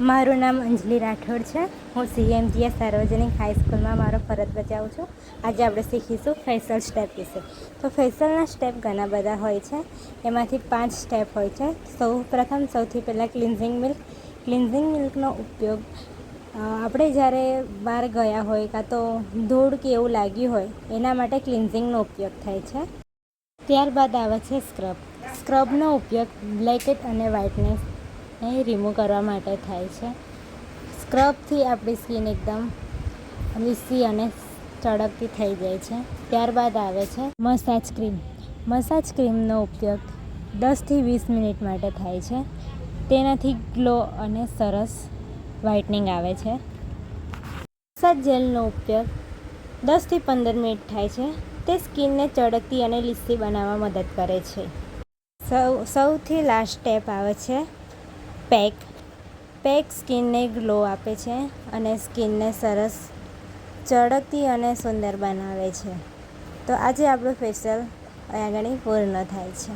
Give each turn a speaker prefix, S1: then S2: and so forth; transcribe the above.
S1: મારું નામ અંજલિ રાઠોડ છે. હું CMGS સાર્વજનિક હાઈસ્કૂલમાં મારો ફરજ બજાવું છું. આજે આપણે શીખીશું ફેશિયલ સ્ટેપ વિશે. તો ફેશિયલના સ્ટેપ ઘણા બધા હોય છે. એમાંથી 5 સ્ટેપ હોય છે. સૌથી પહેલાં ક્લિન્ઝિંગ મિલ્કનો ઉપયોગ આપણે જ્યારે બહાર ગયા હોય કાં તો ધૂળ કે એવું લાગ્યું હોય એના માટે ક્લિન્ઝિંગનો ઉપયોગ થાય છે. ત્યારબાદ આવે છે સ્ક્રબનો ઉપયોગ બ્લેકહેડ અને વ્હાઇટનેસને રિમૂવ કરવા માટે થાય છે. સ્ક્રબથી આપણી સ્કિન એકદમ લીસી અને ચળકતી થઈ જાય છે. ત્યારબાદ આવે છે મસાજ ક્રીમનો ઉપયોગ 10થી 20 મિનિટ માટે થાય છે. તેનાથી ગ્લો અને સરસ વ્હાઇટનિંગ આવે છે. મસાજ જેલનો ઉપયોગ 10થી 15 મિનિટ થાય છે. તે સ્કિનને ચળકતી અને લીસી બનાવવા મદદ કરે છે. સૌથી લાસ્ટ સ્ટેપ આવે છે પેક સ્કિનને ગ્લો આપે છે અને સ્કિનને સરસ ચળકતી અને સુંદર બનાવે છે. તો આજે આપણું ફેશિયલ અહીંયા આગળ પૂર્ણ થાય છે.